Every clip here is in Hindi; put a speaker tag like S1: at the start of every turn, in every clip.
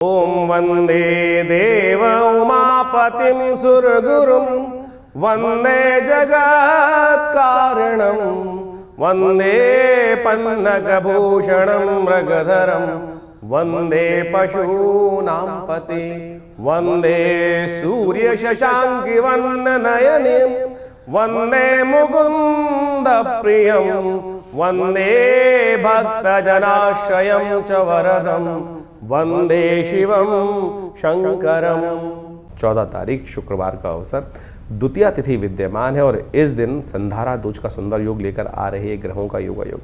S1: ओम वंदे देव उमापतिं सुरगुरुं वंदे जगत् कारणं वंदे पन्नगभूषणं मृगधरं वंदे पशूनां पति वंदे सूर्य शशांकि वन्ननयनिं वंदे मुकुंद प्रियं वंदे भक्तजनाश्रयं च वरदं वंदे शिवम शंकरम। 14 तारीख शुक्रवार का अवसर, द्वितीया तिथि विद्यमान है और इस दिन संधारा दूज का सुंदर योग लेकर आ रहे हैं ग्रहों का योग।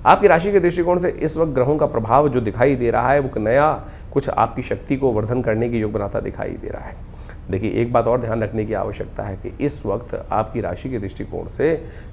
S1: आपकी राशि के दृष्टिकोण से इस वक्त ग्रहों का प्रभाव जो दिखाई दे रहा है वो नया कुछ आपकी शक्ति को वर्धन करने की योग बनाता दिखाई दे रहा है। देखिए, एक बात और ध्यान रखने की आवश्यकता है कि इस वक्त आपकी राशि के दृष्टिकोण से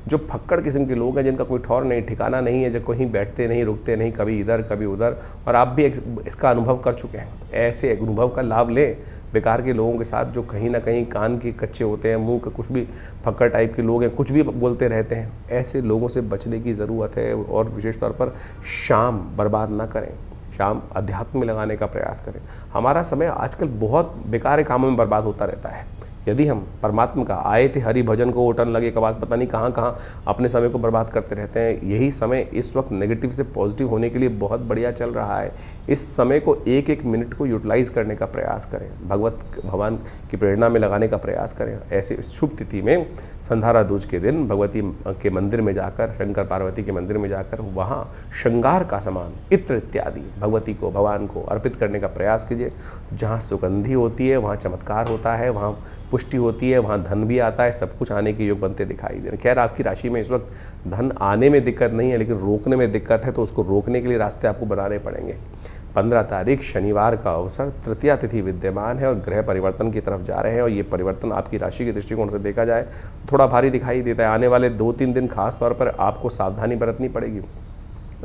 S1: जो फक्कड़ किस्म के लोग हैं, जिनका कोई ठौर नहीं ठिकाना नहीं है, जो कहीं बैठते नहीं रुकते नहीं, कभी इधर कभी उधर, और आप भी इसका अनुभव कर चुके हैं, ऐसे अनुभव का लाभ लें। बेकार के लोगों के साथ जो कहीं ना कहीं कान के कच्चे होते हैं, मुंह के कुछ भी फक्कड़ टाइप के लोग हैं, कुछ भी बोलते रहते हैं, ऐसे लोगों से बचने की ज़रूरत है। और विशेष तौर पर शाम बर्बाद ना करें, शाम अध्यात्म में लगाने का प्रयास करें। हमारा समय आजकल बहुत बेकार कामों में बर्बाद होता रहता है। यदि हम परमात्मा का आए थे हरि भजन को ओटन लगे कबास, पता नहीं कहाँ कहाँ अपने समय को बर्बाद करते रहते हैं। यही समय इस वक्त नेगेटिव से पॉजिटिव होने के लिए बहुत बढ़िया चल रहा है। इस समय को एक एक मिनट को यूटिलाइज करने का प्रयास करें, भगवान की प्रेरणा में लगाने का प्रयास करें। ऐसे शुभ तिथि में संधारा दूज के दिन भगवती के मंदिर में जाकर, शंकर पार्वती के मंदिर में जाकर वहाँ श्रृंगार का सामान, इत्र इत्यादि भगवती को, भगवान को अर्पित करने का प्रयास कीजिए। जहाँ सुगंधी होती है वहाँ चमत्कार होता है, वहाँ पुष्टि होती है, वहाँ धन भी आता है, सब कुछ आने के योग बनते दिखाई दे रहे हैं। खैर, आपकी राशि में इस वक्त धन आने में दिक्कत नहीं है, लेकिन रोकने में दिक्कत है, तो उसको रोकने के लिए रास्ते आपको बनाने पड़ेंगे। 15 तारीख शनिवार का अवसर, तृतीया तिथि विद्यमान है और ग्रह परिवर्तन की तरफ जा रहे हैं। और ये परिवर्तन आपकी राशि के दृष्टिकोण से देखा जाए थोड़ा भारी दिखाई देता है। आने वाले 2-3 दिन खास तौर पर आपको सावधानी बरतनी पड़ेगी।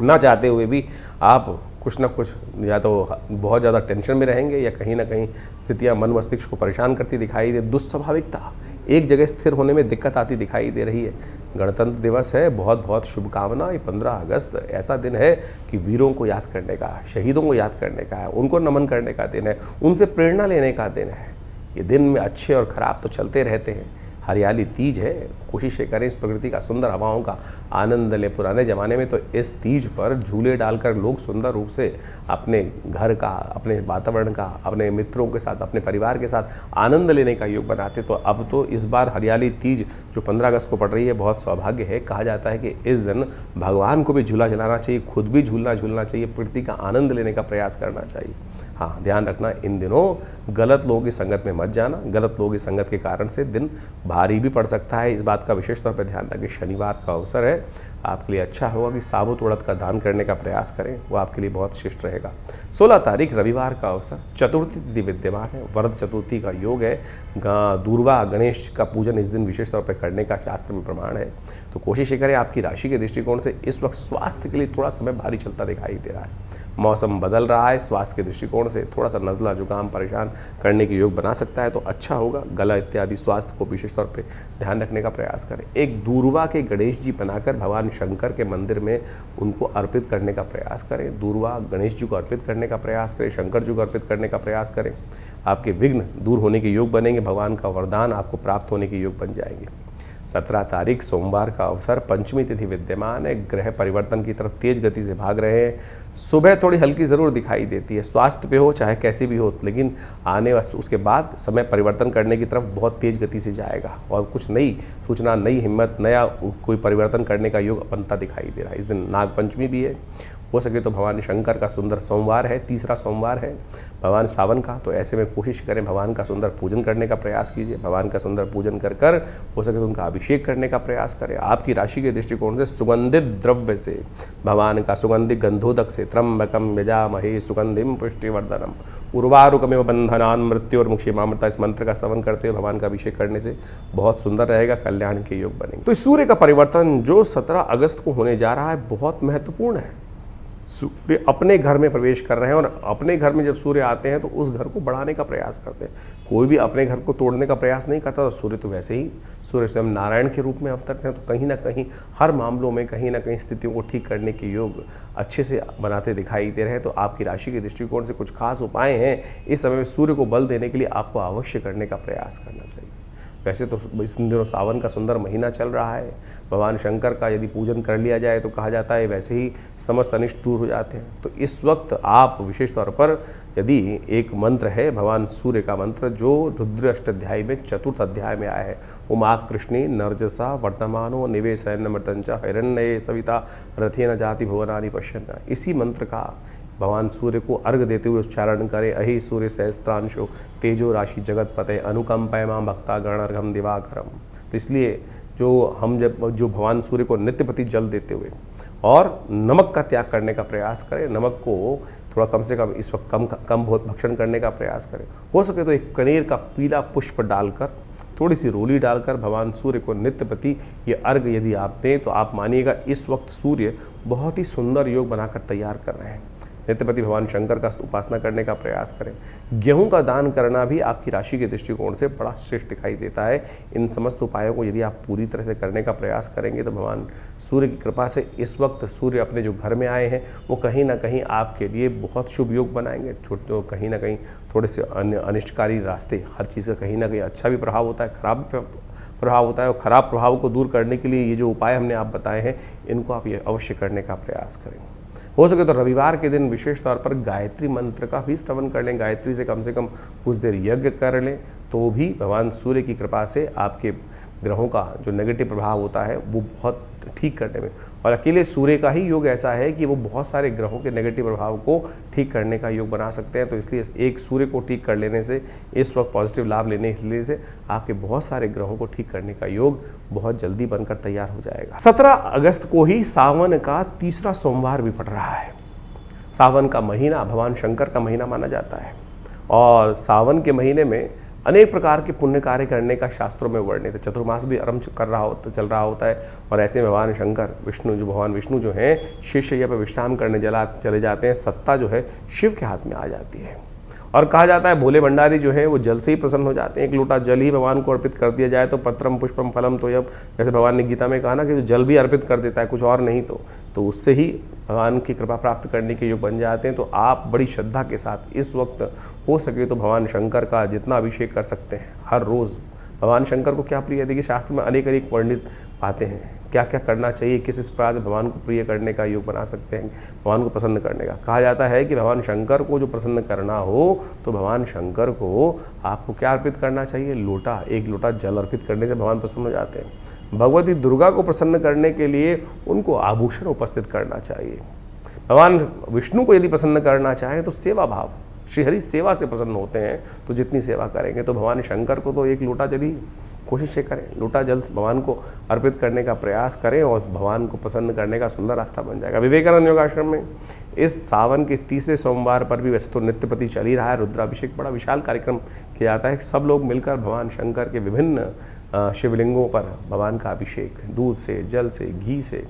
S1: ना चाहते हुए भी आप कुछ ना कुछ या तो बहुत ज़्यादा टेंशन में रहेंगे या कहीं ना कहीं स्थितियां मन मस्तिष्क को परेशान करती दिखाई दे। दुस्वाभाविकता, एक जगह स्थिर होने में दिक्कत आती दिखाई दे रही है। गणतंत्र दिवस है, बहुत बहुत शुभकामना। ये 15 अगस्त ऐसा दिन है कि वीरों को याद करने का, शहीदों को याद करने का है, उनको नमन करने का दिन है, उनसे प्रेरणा लेने का दिन है। ये दिन में अच्छे और ख़राब तो चलते रहते हैं। हरियाली तीज है, कोशिश करें इस प्रकृति का, सुंदर हवाओं का आनंद लें। पुराने ज़माने में तो इस तीज पर झूले डालकर लोग सुंदर रूप से अपने घर का, अपने वातावरण का, अपने मित्रों के साथ, अपने परिवार के साथ आनंद लेने का योग बनाते। तो अब तो इस बार हरियाली तीज जो 15 अगस्त को पड़ रही है, बहुत सौभाग्य है। कहा जाता है कि इस दिन भगवान को भी झूला झुलाना चाहिए, खुद भी झूलना चाहिए, प्रकृति का आनंद लेने का प्रयास करना चाहिए। हाँ, ध्यान रखना, इन दिनों गलत लोगों की संगत में मत जाना। गलत लोगों की संगत के कारण से दिन भारी भी पड़ सकता है, इस बात का विशेष तौर पर ध्यान रखें। शनिवार का अवसर है, आपके लिए अच्छा होगा कि साबुत उड़द का दान करने का प्रयास करें, वो आपके लिए बहुत शिष्ट रहेगा। 16 तारीख रविवार का अवसर, चतुर्थी तिथि विद्यमान है, वरद चतुर्थी का योग है। दूर्वा गणेश का पूजन इस दिन विशेष तौर पर करने का शास्त्र में प्रमाण है। तो कोशिश करें, आपकी राशि के दृष्टिकोण से इस वक्त स्वास्थ्य के लिए थोड़ा समय भारी चलता दिखाई दे रहा है। मौसम बदल रहा है, स्वास्थ्य के दृष्टिकोण से थोड़ा सा नज़ला जुकाम परेशान करने के योग बना सकता है, तो अच्छा होगा गला इत्यादि स्वास्थ्य को विशेष तौर पे ध्यान रखने का प्रयास करें। एक दूर्वा के गणेश जी बनाकर भगवान शंकर के मंदिर में उनको अर्पित करने का प्रयास करें। दूर्वा गणेश जी को अर्पित करने का प्रयास करें, शंकर जी को अर्पित करने का प्रयास करें। आपके विघ्न दूर होने के योग बनेंगे, भगवान का वरदान आपको प्राप्त होने के योग बन जाएंगे। 17 तारीख सोमवार का अवसर, पंचमी तिथि विद्यमान है। ग्रह परिवर्तन की तरफ तेज गति से भाग रहे हैं। सुबह थोड़ी हल्की ज़रूर दिखाई देती है, स्वास्थ्य पे हो चाहे कैसी भी हो, लेकिन आने उसके बाद समय परिवर्तन करने की तरफ बहुत तेज गति से जाएगा और कुछ नई सूचना, नई हिम्मत, नया कोई परिवर्तन करने का योग बनता दिखाई दे रहा है। इस दिन नाग पंचमी भी है, हो सके तो भगवान शंकर का सुंदर सोमवार है, तीसरा सोमवार है भगवान सावन का। तो ऐसे में कोशिश करें भगवान का सुंदर पूजन करने का प्रयास कीजिए। भगवान का सुंदर पूजन कर हो सके तो उनका अभिषेक करने का प्रयास करें। आपकी राशि के दृष्टिकोण से सुगंधित द्रव्य से, भगवान का सुगंधित गंधोदक से, त्र्यंबकम यजामहे सुगंधिम पुष्टिवर्धनम उर्वारुकमेव बंधनान् मृत्योर्मुक्षीमामृता, इस मंत्र का स्तवन करते हुए भगवान का अभिषेक करने से बहुत सुंदर रहेगा, कल्याण के योग बनेंगे। तो सूर्य का परिवर्तन जो 17 अगस्त को होने जा रहा है, बहुत महत्वपूर्ण है। सूर्य अपने घर में प्रवेश कर रहे हैं, और अपने घर में जब सूर्य आते हैं तो उस घर को बढ़ाने का प्रयास करते हैं। कोई भी अपने घर को तोड़ने का प्रयास नहीं करता। तो सूर्य तो वैसे ही, सूर्य स्वयं नारायण के रूप में अवतरते हैं, तो कहीं ना कहीं हर मामलों में कहीं ना कहीं स्थितियों को ठीक करने के योग अच्छे से बनाते दिखाई दे रहे हैं। तो आपकी राशि के दृष्टिकोण से कुछ खास उपाय हैं इस समय में सूर्य को बल देने के लिए आपको अवश्य करने का प्रयास करना चाहिए। वैसे तो इस दिनों सावन का सुंदर महीना चल रहा है, भगवान शंकर का यदि पूजन कर लिया जाए तो कहा जाता है वैसे ही समस्त अनिष्ट दूर हो जाते हैं। तो इस वक्त आप विशेष तौर पर यदि एक मंत्र है भगवान सूर्य का मंत्र जो रुद्र अष्टाध्यायी में चतुर्थ अध्याय में आया है, उमा कृष्णी नर्जसा वर्तमानो निवेशयन मृतंचा हिरण्ये सविता रथेन जाति भुवनानि पश्यन्, इसी मंत्र का भगवान सूर्य को अर्घ देते हुए उच्चारण करें। अहि सूर्य सहस्त्रांशो तेजो राशि जगतपते अनुकंपय मां भक्ता गणर्घम दिवाकरम। तो इसलिए जो भगवान सूर्य को नित्यपति जल देते हुए और नमक का त्याग करने का प्रयास करें, नमक को थोड़ा कम से कम इस वक्त कम बहुत भक्षण करने का प्रयास करें। हो सके तो एक कनेर का पीला पुष्प डालकर, थोड़ी सी रोली डालकर भगवान सूर्य को नित्यपति ये अर्घ यदि आप दें तो आप मानिएगा इस वक्त सूर्य बहुत ही सुंदर योग बनाकर तैयार कर रहे हैं। नित्यपति भगवान शंकर का उपासना करने का प्रयास करें। गेहूं का दान करना भी आपकी राशि के दृष्टिकोण से बड़ा श्रेष्ठ दिखाई देता है। इन समस्त उपायों को यदि आप पूरी तरह से करने का प्रयास करेंगे तो भगवान सूर्य की कृपा से इस वक्त सूर्य अपने जो घर में आए हैं वो कहीं ना कहीं आपके लिए बहुत शुभ योग बनाएंगे। छोटे कहीं ना कहीं थोड़े से अनिष्टकारी रास्ते, हर चीज़ का कहीं ना कहीं अच्छा भी प्रभाव होता है, खराब प्रभाव होता है, और ख़राब प्रभाव को दूर करने के लिए ये जो उपाय हमने आप बताए हैं इनको आप ये अवश्य करने का प्रयास करें। हो सके तो रविवार के दिन विशेष तौर पर गायत्री मंत्र का भी स्तवन कर लें, गायत्री से कम कुछ देर यज्ञ कर लें, तो भी भगवान सूर्य की कृपा से आपके ग्रहों का जो नेगेटिव प्रभाव होता है वो बहुत ठीक करने में, और अकेले सूर्य का ही योग ऐसा है कि वो बहुत सारे ग्रहों के नेगेटिव प्रभाव को ठीक करने का योग बना सकते हैं। तो इसलिए एक सूर्य को ठीक कर लेने से, इस वक्त पॉजिटिव लाभ लेने से आपके बहुत सारे ग्रहों को ठीक करने का योग बहुत जल्दी बनकर तैयार हो जाएगा। 17 अगस्त को ही सावन का तीसरा सोमवार भी पड़ रहा है। सावन का महीना भगवान शंकर का महीना माना जाता है, और सावन के महीने में अनेक प्रकार के पुण्य कार्य करने का शास्त्रों में वर्णित है। चतुर्मास भी आरंभ चल रहा होता है, और ऐसे में भगवान शंकर भगवान विष्णु जो हैं शेषशय्या पर विश्राम करने चले जाते हैं। सत्ता जो है शिव के हाथ में आ जाती है, और कहा जाता है भोले भंडारी जो है वो जल से ही प्रसन्न हो जाते हैं। एक लोटा जल ही भगवान को अर्पित कर दिया जाए तो पत्रम पुष्पम फलम तोयम, जैसे भगवान ने गीता में कहा ना कि जो जल भी अर्पित कर देता है, कुछ और नहीं तो उससे ही भगवान की कृपा प्राप्त करने के योग बन जाते हैं। तो आप बड़ी श्रद्धा के साथ इस वक्त हो सके तो भगवान शंकर का जितना अभिषेक कर सकते हैं हर रोज़। भगवान शंकर को क्या प्रिय है, देखिए शास्त्र में अनेक वर्णित बातें हैं, क्या क्या करना चाहिए, किस प्रकार से भगवान को प्रिय करने का योग बना सकते हैं, भगवान को प्रसन्न करने का। कहा जाता है कि भगवान शंकर को जो प्रसन्न करना हो तो भगवान शंकर को आपको क्या अर्पित करना चाहिए, एक लोटा जल अर्पित करने से भगवान प्रसन्न हो जाते हैं। भगवती दुर्गा को प्रसन्न करने के लिए उनको आभूषण उपस्थित करना चाहिए। भगवान विष्णु को यदि प्रसन्न करना चाहें तो सेवा भाव, श्रीहरि सेवा से प्रसन्न होते हैं, तो जितनी सेवा करेंगे तो भगवान शंकर को तो एक लोटा जल ही कोशिश करें, लोटा जल भगवान को अर्पित करने का प्रयास करें, और भगवान को प्रसन्न करने का सुंदर रास्ता बन जाएगा। विवेकानंद योगाश्रम में इस सावन के तीसरे सोमवार पर भी वैसे तो नित्यपति चल ही रहा है, रुद्राभिषेक बड़ा विशाल कार्यक्रम किया जाता है। सब लोग मिलकर भगवान शंकर के विभिन्न शिवलिंगों पर भगवान का अभिषेक दूध से, जल से, घी से,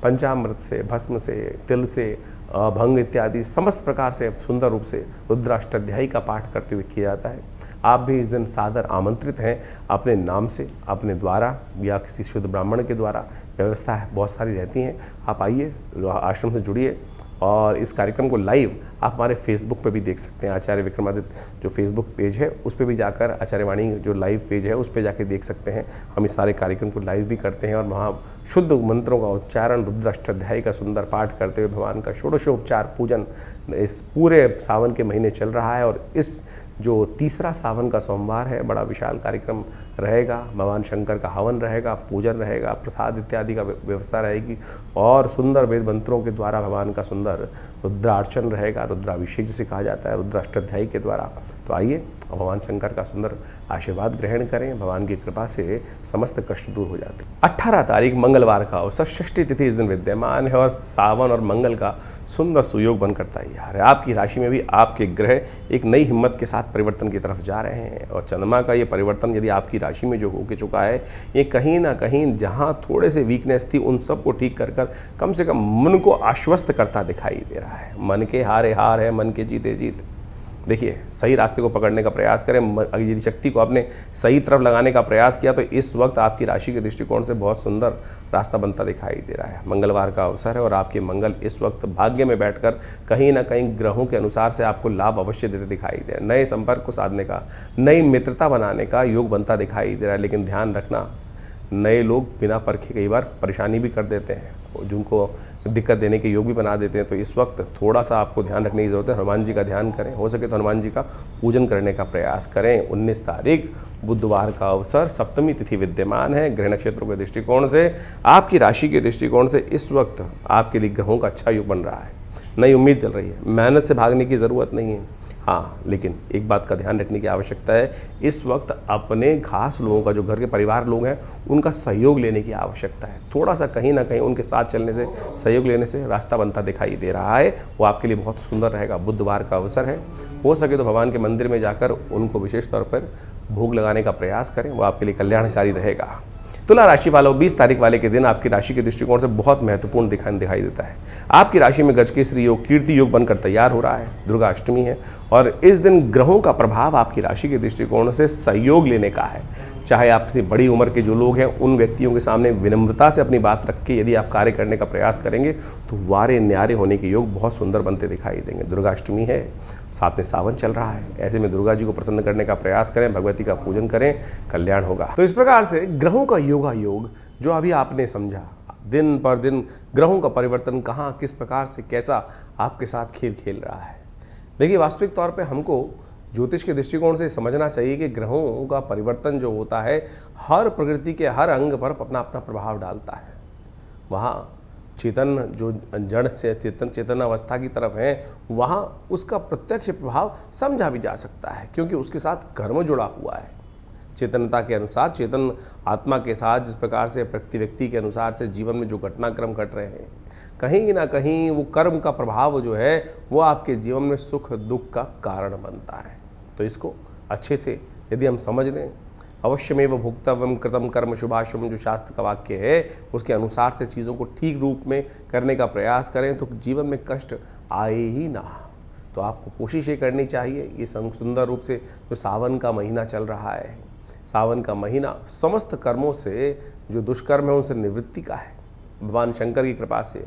S1: पंचामृत से, भस्म से, तिल से, भंग इत्यादि समस्त प्रकार से सुंदर रूप से रुद्राष्टाध्यायी का पाठ करते हुए किया जाता है। आप भी इस दिन सादर आमंत्रित हैं, अपने नाम से, अपने द्वारा या किसी शुद्ध ब्राह्मण के द्वारा, व्यवस्था है बहुत सारी रहती हैं। आप आइए, आश्रम से जुड़िए, और इस कार्यक्रम को लाइव आप हमारे फेसबुक पे भी देख सकते हैं। आचार्य विक्रमादित्य जो फेसबुक पेज है उस पे भी जाकर, आचार्य वाणी जो लाइव पेज है उस पे जाके देख सकते हैं। हम इस सारे कार्यक्रम को लाइव भी करते हैं, और वहाँ शुद्ध मंत्रों का उच्चारण, रुद्राष्टाध्यायी का सुंदर पाठ करते हुए भगवान का षोडशोपचार पूजन इस पूरे सावन के महीने चल रहा है। और इस जो तीसरा सावन का सोमवार है बड़ा विशाल कार्यक्रम रहेगा। भगवान शंकर का हवन रहेगा, पूजन रहेगा, प्रसाद इत्यादि का व्यवस्था रहेगी, और सुंदर वेद मंत्रों के द्वारा भगवान का सुंदर रुद्रार्चन रहेगा, रुद्राभिषेक जिसे कहा जाता है रुद्राष्टाध्यायी के द्वारा। तो आइए भगवान शंकर का सुंदर आशीर्वाद ग्रहण करें, भगवान की कृपा से समस्त कष्ट दूर हो जाते हैं। 18 तारीख मंगलवार का अवसर, षष्ठी तिथि इस दिन विद्यमान है, और सावन और मंगल का सुंदर सुयोग बनकर तैयार है। आपकी राशि में भी आपके ग्रह एक नई हिम्मत के साथ परिवर्तन की तरफ जा रहे हैं, और चंद्रमा का ये परिवर्तन यदि आपकी राशि में जो होके चुका है, ये कहीं ना कहीं जहाँ थोड़े से वीकनेस थी उन सबको ठीक कर कम से कम मन को आश्वस्त करता दिखाई दे रहा है। रहा है। मन के हारे हार है, मन के जीते जीत। देखिए, सही रास्ते को पकड़ने का प्रयास करें। यदि शक्ति को आपने सही तरफ लगाने का प्रयास किया तो इस वक्त आपकी राशि के दृष्टिकोण से बहुत सुंदर रास्ता बनता दिखाई दे रहा है। मंगलवार का अवसर है और आपके मंगल इस वक्त भाग्य में बैठकर कहीं ना कहीं ग्रहों के अनुसार से आपको लाभ अवश्य देते दिखाई दे रहा है। नए संपर्क को साधने का, नई मित्रता बनाने का योग बनता दिखाई दे रहा है। लेकिन ध्यान रखना, नए लोग बिना परखे कई बार परेशानी भी कर देते हैं, जिनको दिक्कत देने के योग भी बना देते हैं। तो इस वक्त थोड़ा सा आपको ध्यान रखने की ज़रूरत है। हनुमान जी का ध्यान करें, हो सके तो हनुमान जी का पूजन करने का प्रयास करें। 19 तारीख बुधवार का अवसर, सप्तमी तिथि विद्यमान है। ग्रह नक्षत्रों के दृष्टिकोण से, आपकी राशि के दृष्टिकोण से इस वक्त आपके लिए ग्रहों का अच्छा योग बन रहा है। नई उम्मीद चल रही है, मेहनत से भागने की ज़रूरत नहीं है। हाँ, लेकिन एक बात का ध्यान रखने की आवश्यकता है, इस वक्त अपने खास लोगों का, जो घर के परिवार लोग हैं, उनका सहयोग लेने की आवश्यकता है। थोड़ा सा कहीं ना कहीं उनके साथ चलने से, सहयोग लेने से रास्ता बनता दिखाई दे रहा है। वो आपके लिए बहुत सुंदर रहेगा। बुधवार का अवसर है, हो सके तो भगवान के मंदिर में जाकर उनको विशेष तौर पर भोग लगाने का प्रयास करें, वो आपके लिए कल्याणकारी रहेगा। तुला राशि वालों, 20 तारीख वाले के दिन आपकी राशि के दृष्टिकोण से बहुत महत्वपूर्ण दिखाई देता है। आपकी राशि में गजकेसरी योग, कीर्ति योग बनकर तैयार हो रहा है। दुर्गा अष्टमी है और इस दिन ग्रहों का प्रभाव आपकी राशि के दृष्टिकोण से सहयोग लेने का है। चाहे आपसे बड़ी उम्र के जो लोग हैं, उन व्यक्तियों के सामने विनम्रता से अपनी बात रख के यदि आप कार्य करने का प्रयास करेंगे तो वारे न्यारे होने के योग बहुत सुंदर बनते दिखाई देंगे। दुर्गा अष्टमी है, साथ में सावन चल रहा है। ऐसे में दुर्गा जी को प्रसन्न करने का प्रयास करें, भगवती का पूजन करें, कल्याण होगा। तो इस प्रकार से ग्रहों का योगा योग जो अभी आपने समझा, दिन पर दिन ग्रहों का परिवर्तन कहाँ, किस प्रकार से, कैसा आपके साथ खेल खेल रहा है। देखिए, वास्तविक तौर पे हमको ज्योतिष के दृष्टिकोण से समझना चाहिए कि ग्रहों का परिवर्तन जो होता है, हर प्रकृति के हर अंग पर अपना अपना प्रभाव डालता है। वहाँ चेतन जो जड़ से चेतन अवस्था की तरफ है, वहाँ उसका प्रत्यक्ष प्रभाव समझा भी जा सकता है, क्योंकि उसके साथ कर्म जुड़ा हुआ है। चेतनता के अनुसार, चेतन आत्मा के साथ जिस प्रकार से प्रति व्यक्ति के अनुसार से जीवन में जो घटनाक्रम घट रहे हैं, कहीं ना कहीं वो कर्म का प्रभाव जो है वो आपके जीवन में सुख दुख का कारण बनता है। तो इसको अच्छे से यदि हम समझ लें, अवश्यमेव भुक्तव्यम कृतम कर्म शुभाशुभम, जो शास्त्र का वाक्य है, उसके अनुसार से चीज़ों को ठीक रूप में करने का प्रयास करें तो जीवन में कष्ट आए ही ना। तो आपको कोशिश ये करनी चाहिए। ये सुंदर रूप से जो सावन का महीना चल रहा है, सावन का महीना समस्त कर्मों से, जो दुष्कर्म है उनसे निवृत्ति का है। भगवान शंकर की कृपा से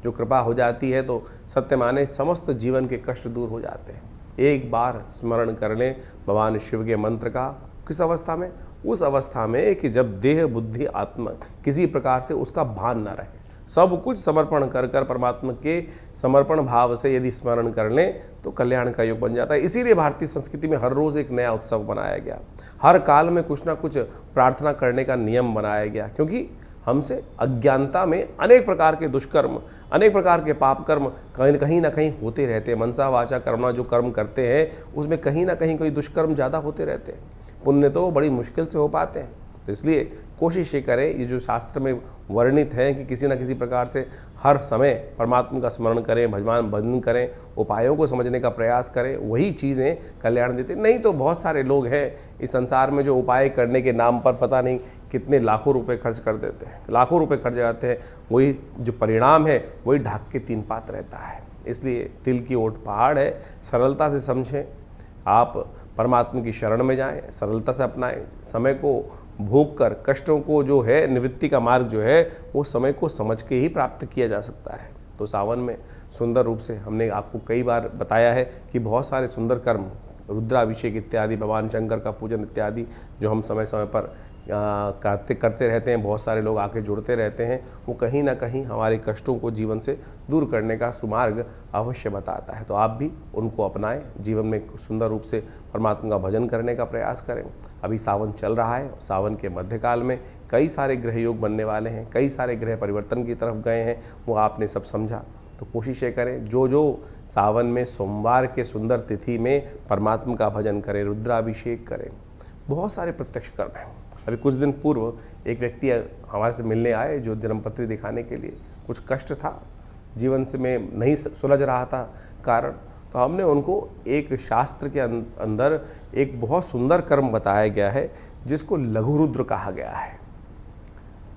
S1: जो कृपा हो जाती है तो सत्य माने समस्त जीवन के कष्ट दूर हो जाते हैं। एक बार स्मरण कर लें भगवान शिव के मंत्र का। किस अवस्था में? उस अवस्था में कि जब देह बुद्धि आत्मा किसी प्रकार से उसका भान ना रहे, सब कुछ समर्पण कर कर परमात्मा के समर्पण भाव से यदि स्मरण कर लें तो कल्याण का योग बन जाता है। इसीलिए भारतीय संस्कृति में हर रोज़ एक नया उत्सव बनाया गया, हर काल में कुछ ना कुछ प्रार्थना करने का नियम बनाया गया, क्योंकि हमसे अज्ञानता में अनेक प्रकार के दुष्कर्म, अनेक प्रकार के पाप कर्म कहीं ना कहीं होते रहते हैं। मनसा वाचा कर्मणा जो कर्म करते हैं उसमें कहीं ना कहीं कोई दुष्कर्म ज़्यादा होते रहते हैं, पुण्य तो बड़ी मुश्किल से हो पाते हैं। तो इसलिए कोशिश ये करें, ये जो शास्त्र में वर्णित है कि किसी न किसी प्रकार से हर समय परमात्मा का स्मरण करें, भजन करें, उपायों को समझने का प्रयास करें, वही चीज़ें कल्याण देते। नहीं तो बहुत सारे लोग हैं इस संसार में जो उपाय करने के नाम पर पता नहीं कितने लाखों रुपए खर्च कर देते हैं, लाखों रुपए खर्च जाते हैं, वही जो परिणाम है वही ढाक के तीन पात रहता है। इसलिए तिल की ओट पहाड़ है, सरलता से समझें, आप परमात्मा की शरण में जाएं, सरलता से अपनाएं, समय को भोग कर कष्टों को जो है निवृत्ति का मार्ग जो है वो समय को समझ के ही प्राप्त किया जा सकता है। तो सावन में सुंदर रूप से हमने आपको कई बार बताया है कि बहुत सारे सुंदर कर्म, रुद्राभिषेक इत्यादि, भगवान शंकर का पूजन इत्यादि जो हम समय समय पर करते रहते हैं, बहुत सारे लोग आके जुड़ते रहते हैं, वो कहीं ना कहीं हमारे कष्टों को जीवन से दूर करने का सुमार्ग अवश्य बताता है। तो आप भी उनको अपनाएं, जीवन में सुंदर रूप से परमात्मा का भजन करने का प्रयास करें। अभी सावन चल रहा है, सावन के मध्यकाल में कई सारे ग्रह योग बनने वाले हैं, कई सारे ग्रह परिवर्तन की तरफ गए हैं, वो आपने सब समझा। तो कोशिश ये करें, जो सावन में सोमवार के सुंदर तिथि में परमात्मा का भजन करें, रुद्राभिषेक करें। बहुत सारे प्रत्यक्ष कर्म हैं। अभी कुछ दिन पूर्व एक व्यक्ति हमारे से मिलने आए जो जन्मपत्री दिखाने के लिए, कुछ कष्ट था जीवन से, में नहीं सुलझ रहा था कारण, तो हमने उनको एक शास्त्र के अंदर एक बहुत सुंदर कर्म बताया गया है जिसको लघु रुद्र कहा गया है।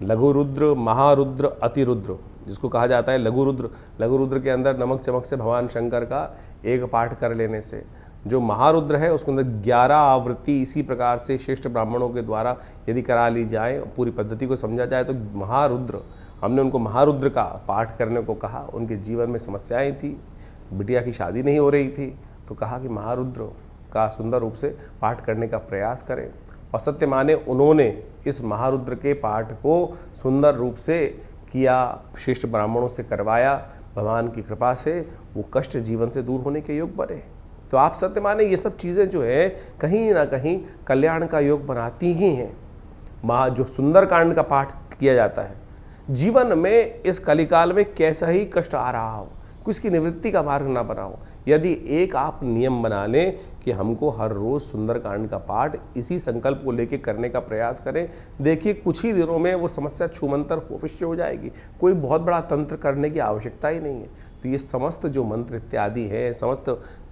S1: लघु रुद्र, महारुद्र, अतिरुद्र, जिसको कहा जाता है लघु रुद्र। लघु रुद्र के अंदर नमक चमक से भगवान शंकर का एक पाठ कर लेने से, जो महारुद्र है उसके अंदर 11 आवृत्ति इसी प्रकार से श्रेष्ठ ब्राह्मणों के द्वारा यदि करा ली जाए, पूरी पद्धति को समझा जाए तो महारुद्र, हमने उनको महारुद्र का पाठ करने को कहा। उनके जीवन में समस्याएं थी, बिटिया की शादी नहीं हो रही थी, तो कहा कि महारुद्र का सुंदर रूप से पाठ करने का प्रयास करें। और सत्य माने उन्होंने इस महारुद्र के पाठ को सुंदर रूप से किया, श्रेष्ठ ब्राह्मणों से करवाया, भगवान की कृपा से वो कष्ट जीवन से दूर होने के योग बने। तो आप सत्य माने ये सब चीज़ें जो है कहीं ना कहीं कल्याण का योग बनाती ही हैं। जो सुंदर कांड का पाठ किया जाता है, जीवन में इस कलिकाल में कैसा ही कष्ट आ रहा हो, उसकी निवृत्ति का मार्ग ना बनाओ। यदि एक आप नियम बना लें कि हमको हर रोज़ सुंदरकांड का पाठ इसी संकल्प को लेके करने का प्रयास करें, देखिए कुछ ही दिनों में वो समस्या छूमंतर अवश्य हो जाएगी। कोई बहुत बड़ा तंत्र करने की आवश्यकता ही नहीं है। तो ये समस्त जो मंत्र इत्यादि है, समस्त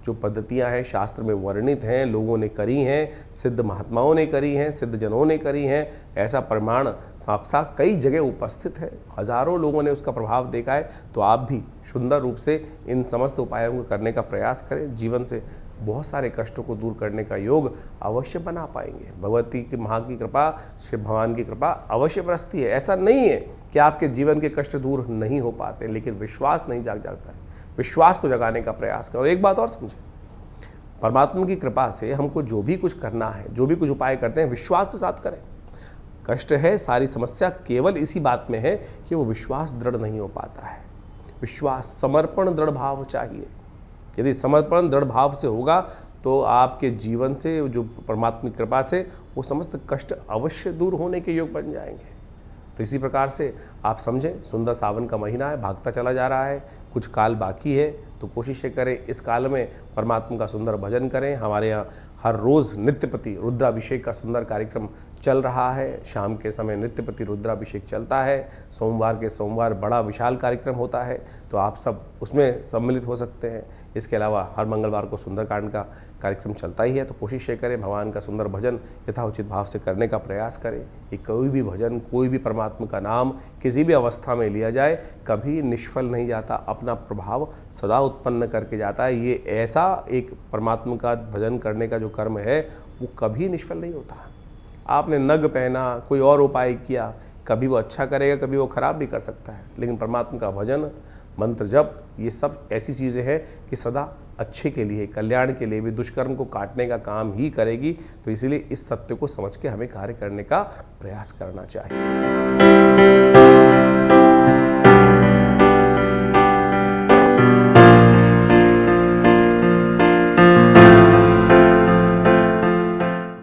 S1: जो पद्धतियां हैं शास्त्र में वर्णित हैं, लोगों ने करी हैं, सिद्ध महात्माओं ने करी हैं, सिद्ध जनों ने करी हैं, ऐसा प्रमाण साक्षात कई जगह उपस्थित है, हजारों लोगों ने उसका प्रभाव देखा है। तो आप भी सुंदर रूप से इन समस्त उपायों को करने का प्रयास करें, जीवन से बहुत सारे कष्टों को दूर करने का योग अवश्य बना पाएंगे। भगवती की माँ की कृपा, शिव भगवान की कृपा अवश्य बरसती है। ऐसा नहीं है कि आपके जीवन के कष्ट दूर नहीं हो पाते, लेकिन विश्वास नहीं जागता है। विश्वास को जगाने का प्रयास करें। और एक बात और समझें, परमात्मा की कृपा से हमको जो भी कुछ करना है, जो भी कुछ उपाय करते हैं, विश्वास के साथ करें। कष्ट है, सारी समस्या केवल इसी बात में है कि वो विश्वास दृढ़ नहीं हो पाता है। विश्वास, समर्पण, दृढ़ भाव चाहिए। यदि समर्पण दृढ़ भाव से होगा तो आपके जीवन से, जो परमात्मा की कृपा से, वो समस्त कष्ट अवश्य दूर होने के योग बन जाएंगे। तो इसी प्रकार से आप समझें, सुंदर सावन का महीना है, भागता चला जा रहा है, कुछ काल बाकी है, तो कोशिश करें इस काल में परमात्मा का सुंदर भजन करें। हमारे यहाँ हर रोज़ नित्यपति रुद्राभिषेक का सुंदर कार्यक्रम चल रहा है। शाम के समय नित्यपति रुद्राभिषेक चलता है। सोमवार के सोमवार बड़ा विशाल कार्यक्रम होता है, तो आप सब उसमें सम्मिलित हो सकते हैं। इसके अलावा हर मंगलवार को सुंदरकांड का कार्यक्रम चलता ही है। तो कोशिश ये करें भगवान का सुंदर भजन यथाउचित भाव से करने का प्रयास करें। कि कोई भी भजन, कोई भी परमात्मा का नाम किसी भी अवस्था में लिया जाए, कभी निष्फल नहीं जाता, अपना प्रभाव सदा उत्पन्न करके जाता है। ये ऐसा एक परमात्मा का भजन करने का जो कर्म है, वो कभी निष्फल नहीं होता। आपने नग पहना, कोई और उपाय किया, कभी वो अच्छा करेगा, कभी वो खराब भी कर सकता है, लेकिन परमात्मा का भजन, मंत्र जप, ये सब ऐसी चीज़ें हैं कि सदा अच्छे के लिए, कल्याण के लिए भी, दुष्कर्म को काटने का काम ही करेगी। तो इसीलिए इस सत्य को समझ के हमें कार्य करने का प्रयास करना चाहिए।